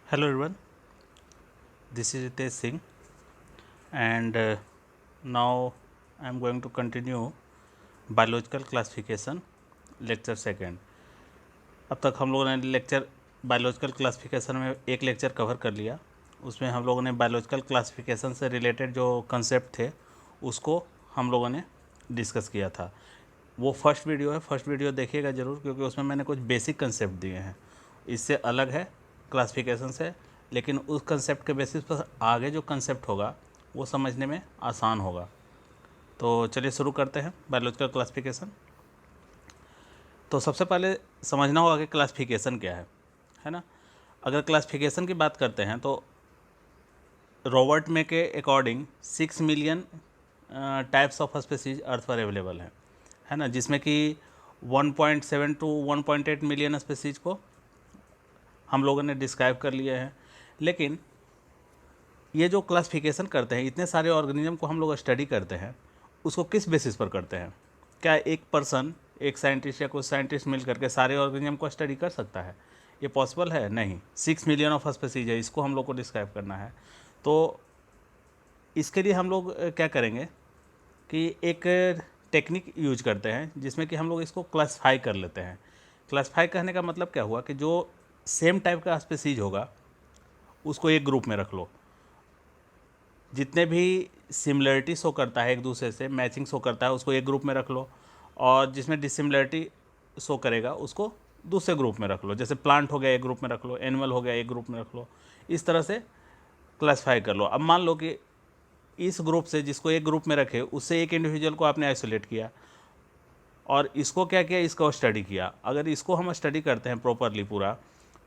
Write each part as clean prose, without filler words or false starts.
Hello everyone, this is Ritesh Singh and now I am going to continue biological classification lecture second. अब तक हम लोगों ने biological classification में एक लेक्चर कवर कर लिया। उसमें हम लोगों ने बायोलॉजिकल क्लासिफिकेशन से रिलेटेड जो कंसेप्ट थे उसको हम लोगों ने डिस्कस किया था। वो फर्स्ट वीडियो है, फर्स्ट वीडियो देखिएगा ज़रूर, क्योंकि उसमें मैंने कुछ बेसिक कंसेप्ट दिए हैं। इससे अलग है क्लासिफिकेशन से, लेकिन उस कंसेप्ट के बेसिस पर आगे जो कंसेप्ट होगा वो समझने में आसान होगा। तो चलिए शुरू करते हैं बायोलॉजिकल क्लासिफिकेशन। तो सबसे पहले समझना होगा कि क्लासिफिकेशन क्या है ना। अगर क्लासिफिकेशन की बात करते हैं तो रॉबर्ट मे के according 6 million types of species earth पर अवेलेबल है ना, जिसमें कि 1.7 टू 1.8 मिलियन स्पीसीज को हम लोगों ने डिस्क्राइब कर लिए हैं। लेकिन ये जो क्लासिफिकेशन करते हैं, इतने सारे ऑर्गेनिज्म को हम लोग स्टडी करते हैं, उसको किस बेसिस पर करते हैं? क्या एक पर्सन, एक साइंटिस्ट या कुछ साइंटिस्ट मिल करके सारे ऑर्गेनिज्म को स्टडी कर सकता है? ये पॉसिबल है? नहीं। 6 मिलियन ऑफ स्पीसीज है, इसको हम लोग को डिस्क्राइब करना है। तो इसके लिए हम लोग क्या करेंगे कि एक टेक्निक यूज करते हैं जिसमें कि हम लोग इसको क्लासिफाई कर लेते हैं। क्लासिफाई करने का मतलब क्या हुआ कि जो सेम टाइप का स्पीसीज होगा उसको एक ग्रुप में रख लो। जितने भी सिमिलरिटी शो करता है एक दूसरे से, मैचिंग शो करता है, उसको एक ग्रुप में रख लो, और जिसमें डिसिमिलरिटी शो करेगा उसको दूसरे ग्रुप में रख लो। जैसे प्लांट हो गया एक ग्रुप में रख लो, एनिमल हो गया एक ग्रुप में रख लो। इस तरह से क्लासिफाई कर लो। अब मान लो कि इस ग्रुप से जिसको एक ग्रुप में रखे उससे एक इंडिविजुअल को आपने आइसोलेट किया और इसको क्या किया, इसको स्टडी किया। अगर इसको हम स्टडी करते हैं प्रॉपरली पूरा,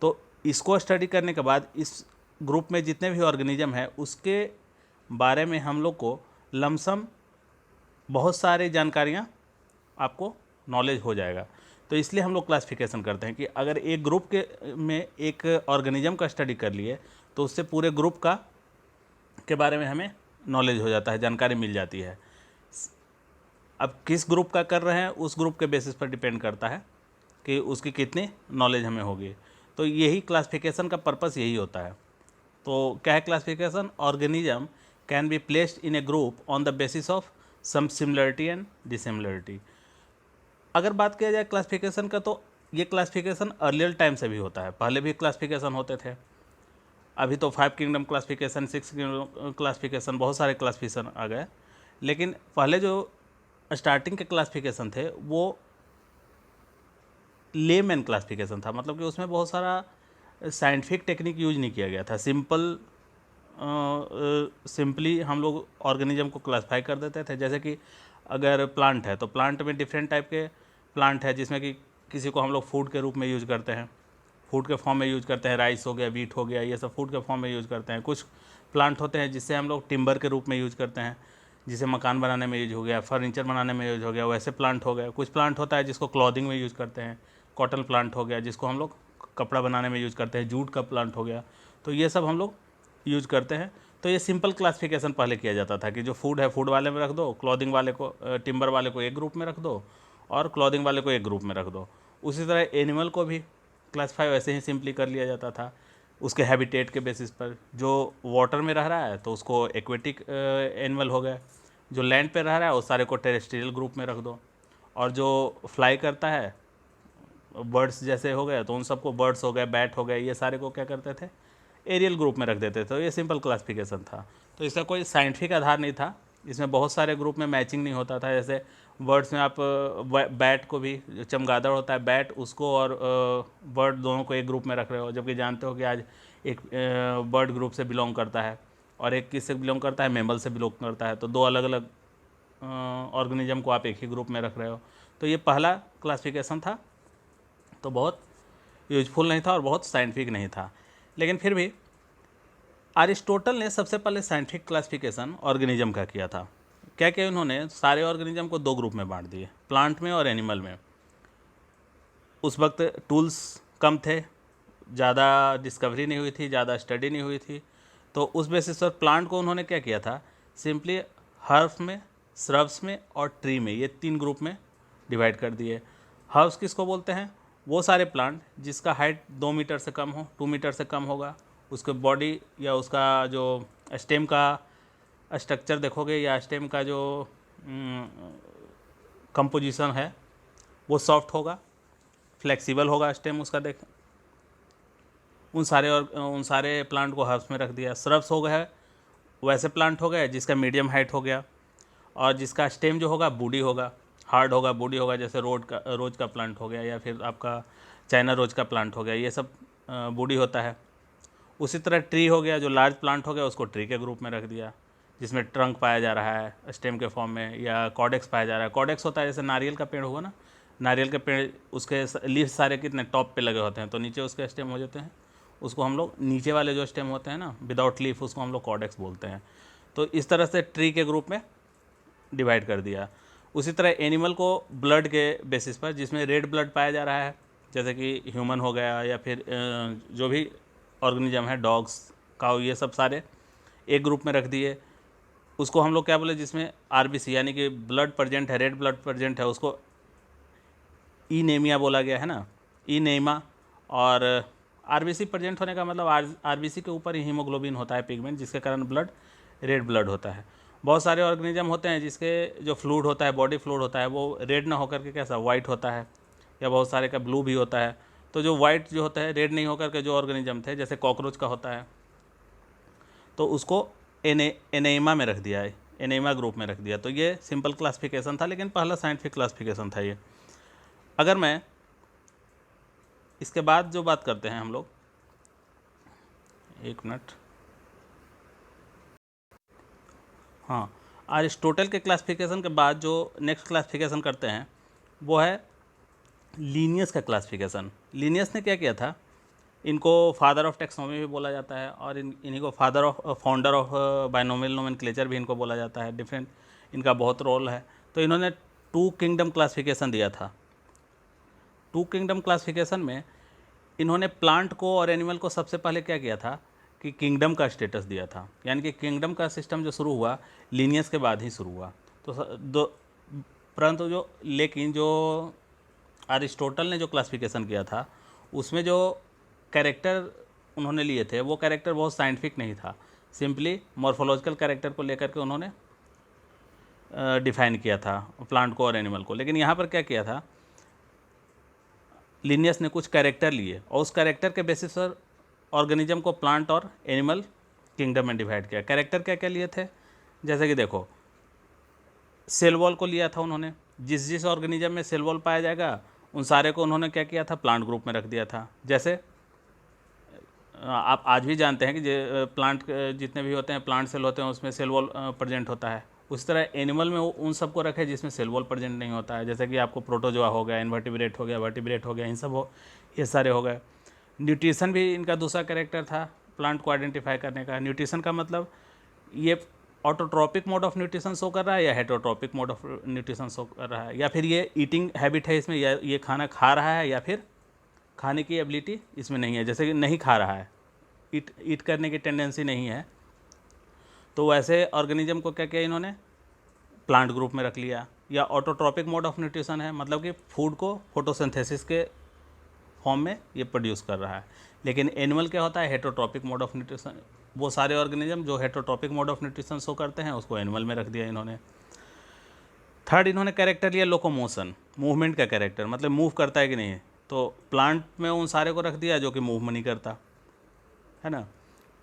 तो इसको स्टडी करने के बाद इस ग्रुप में जितने भी ऑर्गेनिज्म हैं उसके बारे में हम लोग को लमसम बहुत सारी जानकारियाँ आपको नॉलेज हो जाएगा। तो इसलिए हम लोग क्लासिफिकेशन करते हैं कि अगर एक ग्रुप के में एक ऑर्गेनिज्म का स्टडी कर लिए तो उससे पूरे ग्रुप का के बारे में हमें नॉलेज हो जाता है, जानकारी मिल जाती है। अब किस ग्रुप का कर रहे हैं उस ग्रुप के बेसिस पर डिपेंड करता है कि उसकी कितनी नॉलेज हमें होगी। तो यही क्लासिफिकेशन का पर्पस यही होता है। तो क्या है classification? Organism can be placed in a group on the basis of some similarity and dissimilarity. अगर बात किया जाए क्लासिफिकेशन का, तो ये क्लासिफिकेशन अर्लियर टाइम से भी होता है। पहले भी क्लासिफिकेशन होते थे। अभी तो 5 किंगडम क्लासिफिकेशन, 6 किंगडम क्लासिफिकेशन, बहुत सारे क्लासिफिकेशन आ गए। लेकिन पहले जो स्टार्टिंग के क्लासिफिकेशन थे वो लेमैन क्लासिफिकेशन था। मतलब कि उसमें बहुत सारा साइंटिफिक टेक्निक यूज नहीं किया गया था। सिंपली हम लोग ऑर्गेनिज्म को क्लासिफाई कर देते थे। जैसे कि अगर प्लांट है तो प्लांट में डिफरेंट टाइप के प्लांट है, जिसमें कि किसी को हम लोग फूड के रूप में यूज करते हैं, फूड के फॉर्म में यूज करते हैं। राइस हो गया, वीट हो गया, ये सब फूड के फॉर्म में यूज करते हैं। कुछ प्लांट होते हैं जिससे हम लोग टिम्बर के रूप में यूज करते हैं, जिसे मकान बनाने में यूज हो गया, फर्नीचर बनाने में यूज हो गया, वैसे प्लांट हो गए। कुछ प्लांट होता है जिसको क्लॉथिंग में यूज करते हैं, कॉटन प्लांट हो गया जिसको हम लोग कपड़ा बनाने में यूज करते हैं, जूट का प्लांट हो गया। तो ये सब हम लोग यूज करते हैं। तो ये सिंपल क्लासिफिकेशन पहले किया जाता था कि जो फूड है फूड वाले में रख दो, क्लॉथिंग वाले को, टिम्बर वाले को एक ग्रुप में रख दो, और क्लॉथिंग वाले को एक ग्रुप में रख दो। उसी तरह एनिमल को भी क्लासिफाई वैसे ही सिंपली कर लिया जाता था उसके हैबिटेट के बेसिस पर। जो वाटर में रह रहा है तो उसको एक्वेटिक एनिमल हो गए, जो लैंड पे रह रहा है उस सारे को टेरेस्ट्रियल ग्रुप में रख दो, और जो फ्लाई करता है बर्ड्स जैसे हो गए तो उन सबको बर्ड्स हो गए, बैट हो गए, ये सारे को क्या करते थे, एरियल ग्रुप में रख देते थे। तो ये सिंपल क्लासिफिकेशन था। तो इसका कोई साइंटिफिक आधार नहीं था। इसमें बहुत सारे ग्रुप में मैचिंग नहीं होता था। जैसे बर्ड्स में आप बैट को भी, जो चमगादड़ होता है बैट, उसको और बर्ड दोनों को एक ग्रुप में रख रहे हो, जबकि जानते हो कि आज एक बर्ड ग्रुप से बिलोंग करता है और एक किससे बिलोंग करता है, मैमल से बिलोंग करता है। तो दो अलग अलग ऑर्गेनिज्म को आप एक ही ग्रुप में रख रहे हो। तो ये पहला क्लासिफिकेशन था। तो बहुत यूजफुल नहीं था और बहुत साइंटिफिक नहीं था। लेकिन फिर भी अरिस्टोटल ने सबसे पहले साइंटिफिक क्लासिफिकेशन ऑर्गेनिज्म का किया था। क्या किया उन्होंने, सारे ऑर्गेनिज्म को दो ग्रुप में बांट दिए, प्लांट में और एनिमल में। उस वक्त टूल्स कम थे, ज़्यादा डिस्कवरी नहीं हुई थी, ज़्यादा स्टडी नहीं हुई थी। तो उस बेसिस पर प्लांट को उन्होंने क्या किया था, सिंपली हर्ब्स में, श्रब्स में और ट्री में, ये तीन ग्रुप में डिवाइड कर दिए। हर्ब्स किसको बोलते हैं? वो सारे प्लांट जिसका हाइट 2 मीटर से कम हो, 2 मीटर से कम होगा, उसके बॉडी या उसका जो स्टेम का स्ट्रक्चर देखोगे या स्टेम का जो कंपोजिशन है वो सॉफ्ट होगा, फ्लेक्सिबल होगा स्टेम उसका। देख उन सारे प्लांट को हर्ब्स में रख दिया। श्रब्स हो गए वैसे प्लांट हो गए जिसका मीडियम हाइट हो गया और जिसका स्टेम जो होगा बूडी होगा, हार्ड होगा, बूडी होगा, जैसे रोज का प्लांट हो गया या फिर आपका चाइना रोज का प्लांट हो गया, ये सब बूडी होता है। उसी तरह ट्री हो गया, जो लार्ज प्लांट हो गया उसको ट्री के ग्रुप में रख दिया, जिसमें ट्रंक पाया जा रहा है स्टेम के फॉर्म में, या कॉडेक्स पाया जा रहा है। कॉडेक्स होता है जैसे नारियल का पेड़ होगा ना, नारियल के पेड़ उसके लीफ सारे कितने टॉप पे लगे होते हैं, तो नीचे उसके स्टेम हो जाते हैं, उसको हम लोग नीचे वाले जो स्टेम होते हैं ना विदाउट लीफ, उसको हम लोग कॉडेक्स बोलते हैं। तो इस तरह से ट्री के ग्रुप में डिवाइड कर दिया। उसी तरह एनिमल को ब्लड के बेसिस पर, जिसमें रेड ब्लड पाया जा रहा है, जैसे कि ह्यूमन हो गया या फिर जो भी ऑर्गेनिज्म है, डॉग्स, काऊ, ये सब सारे एक ग्रुप में रख दिए। उसको हम लोग क्या बोले, जिसमें आरबीसी यानी कि ब्लड प्रेजेंट है, रेड ब्लड प्रेजेंट है, उसको ईनेमिया बोला गया है ना, ईनेमा। और आरबीसी प्रेजेंट होने का मतलब आरबीसी के ऊपर ही हीमोग्लोबिन होता है, पिगमेंट, जिसके कारण ब्लड रेड ब्लड होता है। बहुत सारे ऑर्गेनिज्म होते हैं जिसके जो फ्लूइड होता है, बॉडी फ्लूइड होता है, वो रेड ना होकर के कैसा वाइट होता है, या बहुत सारे का ब्लू भी होता है। तो जो वाइट जो होता है, रेड नहीं होकर के जो ऑर्गेनिज्म थे, जैसे कॉकरोच का होता है, तो उसको एनेमा में रख दिया है, एनेमा ग्रुप में रख दिया। तो ये सिंपल क्लासिफिकेशन था, लेकिन पहला साइंटिफिक क्लासिफिकेशन था ये। अगर मैं इसके बाद जो बात करते हैं हम लोग, एक मिनट, हाँ, अरिस्टोटल के क्लासिफिकेशन के बाद जो नेक्स्ट क्लासिफिकेशन करते हैं वो है लीनियस का क्लासिफिकेशन। लीनियस ने क्या किया था, इनको फादर ऑफ टेक्सोनॉमी भी बोला जाता है, और इन्हीं को फाउंडर ऑफ बायनोमियल नोमेनक्लेचर भी इनको बोला जाता है। डिफरेंट इनका बहुत रोल है। तो इन्होंने 2 किंगडम क्लासिफिकेशन दिया था। 2 किंगडम क्लासिफिकेशन में इन्होंने प्लांट को और एनिमल को सबसे पहले क्या किया था कि किंगडम का स्टेटस दिया था, यानी कि किंगडम का सिस्टम जो शुरू हुआ लीनियस के बाद ही शुरू हुआ। तो परंतु लेकिन जो अरिस्टोटल ने जो क्लासिफिकेशन किया था उसमें जो कैरेक्टर उन्होंने लिए थे वो कैरेक्टर बहुत साइंटिफिक नहीं था, सिंपली मॉर्फोलॉजिकल कैरेक्टर को लेकर के उन्होंने डिफाइन किया था प्लांट को और एनिमल को। लेकिन यहाँ पर क्या किया था, लिनियस ने कुछ कैरेक्टर लिए और उस कैरेक्टर के बेसिस पर ऑर्गेनिज्म को प्लांट और एनिमल किंगडम में डिवाइड किया। कैरेक्टर क्या क्या लिए थे, जैसे कि देखो, सेल वॉल को लिया था उन्होंने, जिस जिस ऑर्गेनिज्म में सेल वॉल पाया जाएगा उन सारे को उन्होंने क्या किया था, प्लांट ग्रुप में रख दिया था। जैसे आप आज भी जानते हैं कि प्लांट जितने भी होते हैं, प्लांट सेल होते हैं, उसमें सेल वॉल प्रेजेंट होता है। उस तरह एनिमल में उन सबको रखे जिसमें सेल वॉल प्रेजेंट नहीं होता है, जैसे कि आपको प्रोटोजोआ हो गया, इन्वर्टिब्रेट हो गया, वर्टिब्रेट हो गया, इन सब ये सारे हो गए। न्यूट्रिशन भी इनका दूसरा कैरेक्टर था प्लांट को आइडेंटिफाई करने का। न्यूट्रिशन का मतलब ये autotrophic mode of nutrition show कर रहा है या heterotrophic mode of nutrition show कर रहा है, या फिर ये ईटिंग हैबिट है इसमें, या ये खाना खा रहा है, या फिर खाने की एबिलिटी इसमें नहीं है, जैसे कि नहीं खा रहा है, ईट करने की टेंडेंसी नहीं है। तो वैसे ऑर्गेनिज्म को क्या किया इन्होंने, प्लांट ग्रुप में रख लिया। या ऑटोट्रॉपिक मोड ऑफ न्यूट्रिशन है, मतलब कि फूड को फोटोसिंथेसिस के फॉर्म में ये प्रोड्यूस कर रहा है। लेकिन एनिमल क्या होता है, हेटरोट्रॉपिक मोड ऑफ न्यूट्रिशन। वो सारे ऑर्गेनिज्म जो heterotrophic mode of nutrition show करते हैं उसको एनिमल में रख दिया इन्होंने। थर्ड इन्होंने कैरेक्टर लिया लोकोमोशन, मूवमेंट का कैरेक्टर, मतलब मूव करता है कि नहीं। तो प्लांट में उन सारे को रख दिया जो कि मूव नहीं करता है ना,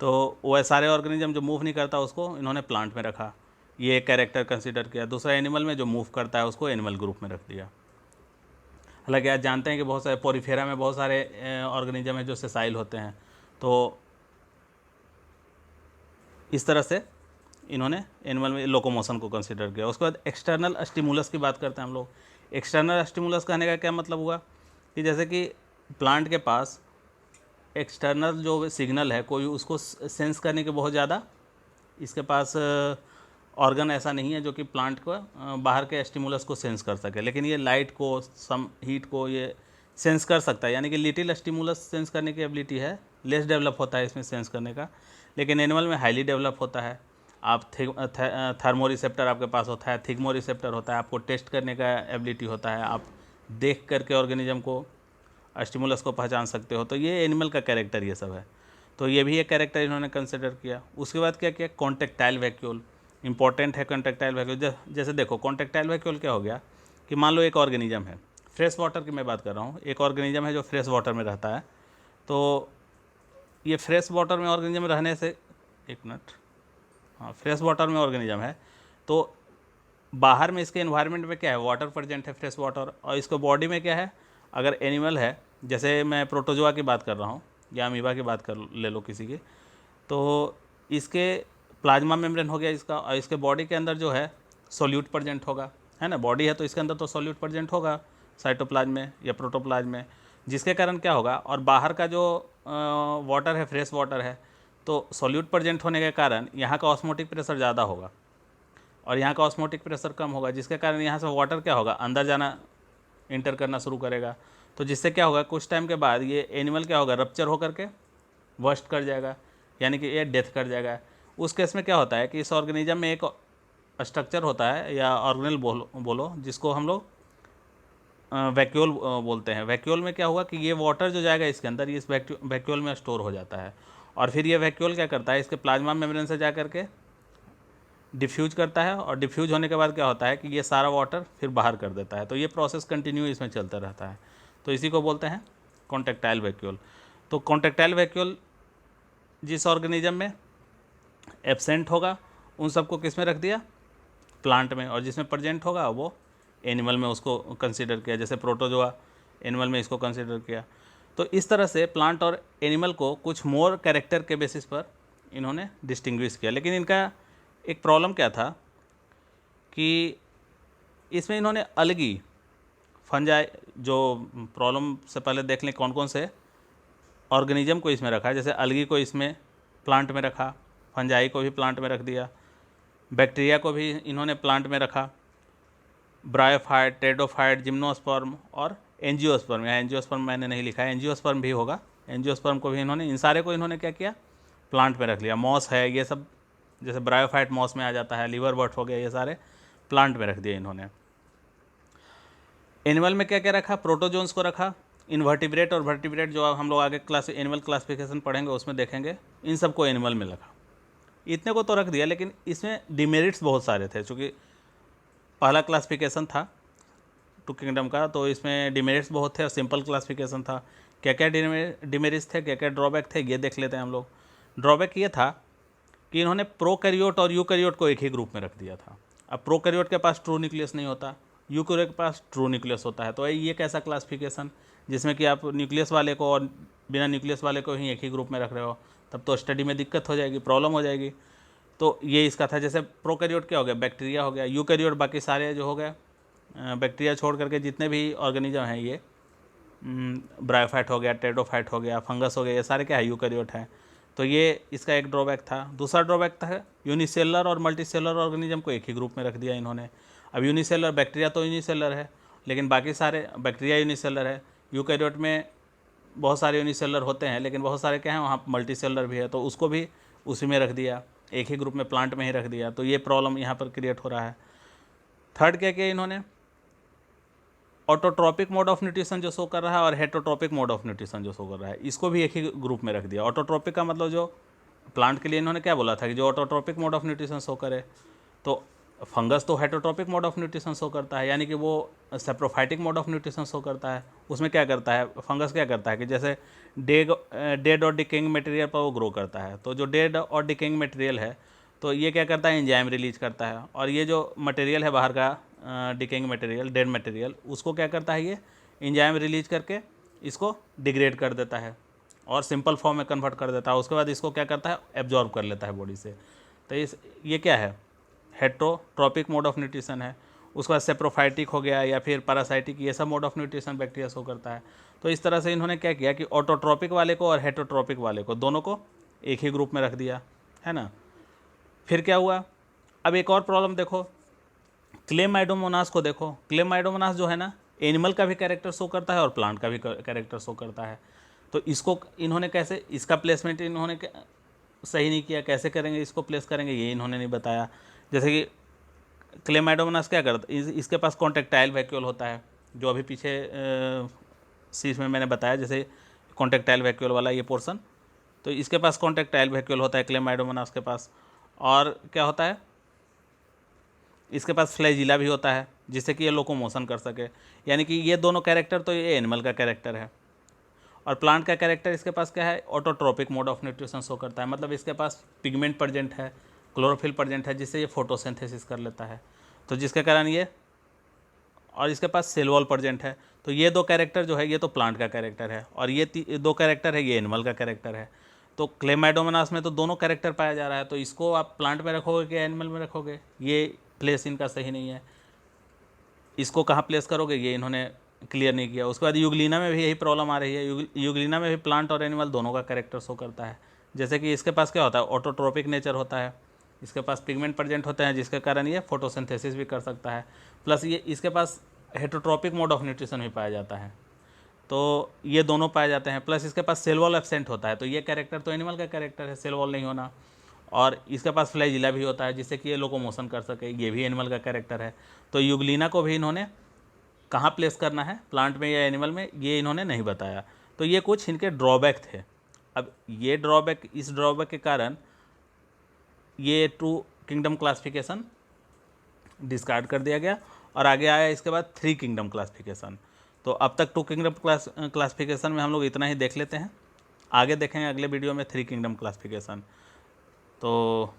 तो वह सारे ऑर्गेनिज्म जो मूव नहीं करता उसको इन्होंने प्लांट में रखा, ये एक कैरेक्टर कंसीडर किया। दूसरा एनिमल में जो मूव करता है उसको एनिमल ग्रुप में रख दिया। हालांकि आज जानते हैं कि बहुत सारे पोरीफेरा में बहुत सारे ऑर्गेनिज्म है जो सेसाइल होते हैं। तो इस तरह से इन्होंने एनिमल में लोकोमोशन को कंसीडर किया। उसके बाद एक्सटर्नल स्टिमुलस की बात करते हैं हम लोग। एक्सटर्नल स्टिमुलस कहने का क्या मतलब हुआ कि जैसे कि प्लांट के पास एक्सटर्नल जो सिग्नल है कोई, उसको सेंस करने के बहुत ज़्यादा इसके पास ऑर्गन ऐसा नहीं है जो कि प्लांट को बाहर के स्टिमुलस को सेंस कर सके। लेकिन ये लाइट को, सम हीट को ये सेंस कर सकता है, यानी कि लिटिल स्टिमुलस सेंस करने की एबिलिटी है, लेस डेवलप होता है इसमें सेंस करने का। लेकिन एनिमल में हाईली डेवलप होता है। आप थर्मो रिसेप्टर आपके पास होता है, थिग्मो रिसेप्टर होता है, आपको टेस्ट करने का एबिलिटी होता है, आप देख करके ऑर्गेनिज्म को, स्टिमुलस को पहचान सकते हो। तो ये एनिमल का कैरेक्टर ये सब है। तो ये भी एक कैरेक्टर इन्होंने कंसिडर किया। उसके बाद क्या किया, कॉन्टेक्टाइल वैक्यूल, इंपॉर्टेंट है कॉन्टेक्टाइल वैक्यूल। जैसे देखो कॉन्टेक्टाइल वैक्यूल क्या हो गया कि मान लो एक ऑर्गेनिज्म है, फ्रेश वाटर की मैं बात कर रहा हूँ, एक ऑर्गेनिज्म है जो फ्रेश वाटर में रहता है। तो ये फ्रेश वाटर में ऑर्गेनिज्म रहने से, एक मिनट, हाँ फ्रेश वाटर में ऑर्गेनिज्म है, तो बाहर में इसके एनवायरनमेंट में क्या है, वाटर प्रेजेंट है, फ्रेश वाटर, और इसको बॉडी में क्या है, अगर एनिमल है, जैसे मैं प्रोटोजोआ की बात कर रहा हूँ या अमीबा की बात कर ले लो किसी की, तो इसके प्लाज्मा मेम्ब्रेन हो गया इसका, और इसके बॉडी के अंदर जो है सोल्यूट प्रेजेंट होगा, है ना, बॉडी है तो इसके अंदर तो सोल्यूट प्रेजेंट होगा साइटोप्लाज्म में या प्रोटोप्लाज्म में, जिसके कारण क्या होगा, और बाहर का जो वाटर है फ्रेश वाटर है, तो सोल्यूट प्रेजेंट होने के कारण यहाँ का ऑस्मोटिक प्रेशर ज़्यादा होगा और यहाँ का ऑस्मोटिक प्रेशर कम होगा, जिसके कारण यहाँ से वाटर क्या होगा, अंदर जाना, इंटर करना शुरू करेगा। तो जिससे क्या होगा, कुछ टाइम के बाद ये एनिमल क्या होगा, रप्चर होकर के वर्स्ट कर जाएगा, यानी कि ये डेथ कर जाएगा। उस केस में क्या होता है कि इस ऑर्गेनिज्म में एक स्ट्रक्चर होता है या ऑर्गेनल बोलो जिसको हम लोग वैक्यूल बोलते हैं। वैक्यूल में क्या हुआ कि ये वाटर जो जाएगा इसके अंदर, ये इस वैक्यूल में स्टोर हो जाता है, और फिर ये वैक्यूल क्या करता है, इसके प्लाज्मा मेम्ब्रेन से जा करके डिफ्यूज करता है, और डिफ्यूज होने के बाद क्या होता है कि ये सारा वाटर फिर बाहर कर देता है। तो ये प्रोसेस कंटिन्यू इसमें चलता रहता है, तो इसी को बोलते हैं कॉन्टेक्टाइल वैक्यूल। तो कॉन्टेक्टाइल वैक्यूल जिस ऑर्गेनिज्म में एब्सेंट होगा उन सबको किस में रख दिया, प्लांट में, और जिसमें प्रेजेंट होगा वो एनिमल में उसको कंसीडर किया, जैसे प्रोटोजोआ एनिमल में इसको कंसीडर किया। तो इस तरह से प्लांट और एनिमल को कुछ मोर कैरेक्टर के बेसिस पर इन्होंने डिस्टिंग्विश किया। लेकिन इनका एक प्रॉब्लम क्या था कि इसमें इन्होंने अलगी फंजाई, जो प्रॉब्लम से पहले देख लें कौन कौन से ऑर्गेनिज्म को इसमें रखा है। जैसे अलगी को इसमें प्लांट में रखा, फंजाई को भी प्लांट में रख दिया, बैक्टीरिया को भी इन्होंने प्लांट में रखा, ब्रायोफाइट, टेडोफाइट, जिम्नोस्पर्म और एंजियोस्पर्म, यहाँ एंजियोस्पर्म मैंने नहीं लिखा है, एंजियोस्पर्म भी होगा, एंजियोस्पर्म को भी इन्होंने, इन सारे को इन्होंने क्या किया, प्लांट में रख लिया। मॉस है, ये सब जैसे ब्रायोफाइट मॉस में आ जाता है, लिवर बर्ट हो गया, ये सारे प्लांट में रख दिए इन्होंने। एनिमल में क्या क्या रखा, प्रोटोजोन्स को रखा, इनवर्टिब्रेट और वर्टिब्रेट जो हम लोग आगे क्लास एनिमल क्लासिफिकेशन पढ़ेंगे उसमें देखेंगे, इन सबको एनिमल में रखा। इतने को तो रख दिया, लेकिन इसमें डिमेरिट्स बहुत सारे थे, चूँकि पहला क्लासिफिकेशन था टू किंगडम का, तो इसमें डिमेरिट्स बहुत थे और सिंपल क्लासिफिकेशन था। क्या क्या डिमेरिट्स थे, क्या क्या ड्रॉबैक थे, ये देख लेते हैं हम लोग। ड्रॉबैक ये था कि इन्होंने प्रोकैरियोट और यूकैरियोट को एक ही ग्रुप में रख दिया था। अब प्रोकैरियोट के पास ट्रू न्यूक्लियस नहीं होता, यूकैरियोट के पास ट्रू न्यूक्लियस होता है, तो ये कैसा क्लासिफिकेशन जिसमें कि आप न्यूक्लियस वाले को और बिना न्यूक्लियस वाले को ही एक ही ग्रुप में रख रहे हो, तब तो स्टडी में दिक्कत हो जाएगी, प्रॉब्लम हो जाएगी। तो ये इसका था। जैसे प्रोकैरियोट क्या हो गया, बैक्टीरिया हो गया, यूकैरियोट बाकी सारे जो हो गए, बैक्टीरिया छोड़ करके जितने भी ऑर्गेनिज्म हैं, ये ब्रायोफाइट हो गया, टेडोफाइट हो गया, फंगस हो गया, ये सारे क्या है, यूकैरियोट हैं। तो ये इसका एक ड्रॉबैक था। दूसरा ड्रॉबैक था यूनिसेलर और मल्टीसेलर ऑर्गेनिज्म को एक ही ग्रुप में रख दिया इन्होंने। अब यूनिसेलर बैक्टीरिया तो यूनिसेलर है, लेकिन बाकी सारे बैक्टीरिया यूनिसेलर है, यूकैरियोट में बहुत सारे यूनिसेलर होते हैं, लेकिन बहुत सारे क्या हैं वहाँ मल्टीसेलर भी है, तो उसको भी उसी में रख दिया, एक ही ग्रुप में प्लांट में ही रख दिया। तो ये प्रॉब्लम यहाँ पर क्रिएट हो रहा है। थर्ड क्या किया इन्होंने, ऑटोट्रॉपिक मोड ऑफ न्यूट्रिशन जो शो कर रहा है और हेटरोट्रॉपिक मोड ऑफ न्यूट्रिशन जो शो कर रहा है, इसको भी एक ही ग्रुप में रख दिया। ऑटोट्रॉपिक का मतलब जो प्लांट के लिए इन्होंने क्या बोला था कि जो autotrophic mode of nutrition show करे, तो फंगस तो heterotrophic mode of nutrition show करता है, यानी कि वो saprophytic mode of nutrition show करता है। उसमें क्या करता है, फंगस क्या करता है कि जैसे डेड और डिकेइंग मटेरियल पर वो ग्रो करता है, तो जो डेड और डिकेइंग मटेरियल है तो ये क्या करता है, एंजाइम रिलीज करता है, और ये जो मटेरियल है बाहर का डिकेइंग मटेरियल, डेड मटेरियल, उसको क्या करता है, ये एंजाइम रिलीज करके इसको डिग्रेड कर देता है और सिंपल फॉर्म में कन्वर्ट कर देता है। उसके बाद इसको क्या करता है, एब्जॉर्ब कर लेता है बॉडी से। तो ये क्या है, हेटरोट्रॉपिक मोड ऑफ न्यूट्रिशन है। उसके बाद सेप्रोफाइटिक हो गया या फिर पैरासाइटिक, ये सब mode of nutrition bacteria show करता है। तो इस तरह से इन्होंने क्या किया कि ऑटोट्रॉपिक वाले को और हेटरोट्रॉपिक वाले को दोनों को एक ही ग्रुप में रख दिया, है ना। फिर क्या हुआ, अब एक और प्रॉब्लम देखो, क्लेमाइडोमोनास को देखो। क्लेमाइडोमोनास जो है ना, एनिमल का भी कैरेक्टर शो करता है और प्लांट का भी कैरेक्टर शो करता है। तो इसको इन्होंने कैसे, इसका प्लेसमेंट इन्होंने सही नहीं किया, कैसे करेंगे इसको प्लेस करेंगे ये इन्होंने नहीं बताया। जैसे कि क्लेमाइडोमोनास क्या करता है, इसके पास कॉन्टेक्टाइल वैक्यूल होता है, जो अभी पीछे सीज में मैंने बताया, जैसे कॉन्टेक्टाइल वैक्यूल वाला ये पोर्शन तो इसके पास कॉन्ट्रैक्टाइल वैक्यूल होता है क्लेमाइडोमोनास के पास। और क्या होता है, इसके पास फ्लैजिला भी होता है जिससे कि ये लोकोमोशन कर सके। यानी कि ये दोनों कैरेक्टर तो ये एनिमल का कैरेक्टर है। और प्लांट का कैरेक्टर इसके पास क्या है, autotrophic mode of nutrition show करता है, मतलब इसके पास पिगमेंट प्रेजेंट है, क्लोरोफिल प्रेजेंट है, जिससे ये फोटोसिंथेसिस कर लेता है, तो जिसके कारण ये, और इसके पास सेल वॉल प्रेजेंट है। तो ये दो कैरेक्टर जो है ये तो प्लांट का कैरेक्टर है, और ये दो कैरेक्टर है ये एनिमल का कैरेक्टर है। तो क्लेमाइडोमोनास में तो दोनों कैरेक्टर पाया जा रहा है, तो इसको आप प्लांट में रखोगे कि एनिमल में रखोगे, ये प्लेस इनका सही नहीं है। इसको कहाँ प्लेस करोगे ये इन्होंने क्लियर नहीं किया। उसके बाद यूग्लिना में भी यही प्रॉब्लम आ रही है। यूग्लिना में भी प्लांट और एनिमल दोनों का कैरेक्टर शो करता है। जैसे कि इसके पास क्या होता है, ऑटोट्रोपिक नेचर होता है, इसके पास पिगमेंट प्रेजेंट होते हैं जिसके कारण ये फोटोसिंथेसिस भी कर सकता है, प्लस ये इसके पास हेटरोट्रोपिक मोड ऑफ न्यूट्रिशन भी पाया जाता है। तो ये दोनों पाए जाते हैं, प्लस इसके पास सेल वॉल एब्सेंट होता है। तो ये कैरेक्टर तो एनिमल का कैरेक्टर है, सेल वॉल नहीं होना। और इसके पास फ्लैजिला भी होता है जिससे कि ये लोकोमोशन कर सके, ये भी एनिमल का कैरेक्टर है। तो यूग्लिना को भी इन्होंने कहाँ प्लेस करना है, प्लांट में या एनिमल में, ये इन्होंने नहीं बताया। तो ये कुछ इनके ड्रॉबैक थे। अब ये ड्रॉबैक, इस ड्रॉबैक के कारण ये 2 किंगडम क्लासिफिकेशन डिस्कार्ड कर दिया गया, और आगे आया इसके बाद 3 किंगडम क्लासिफिकेशन। तो अब तक 2 किंगडम क्लासिफिकेशन में हम लोग इतना ही देख लेते हैं, आगे देखेंगे अगले वीडियो में 3 किंगडम क्लासिफिकेशन। तो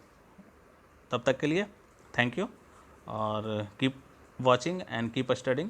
तब तक के लिए थैंक यू, और keep watching and keep studying.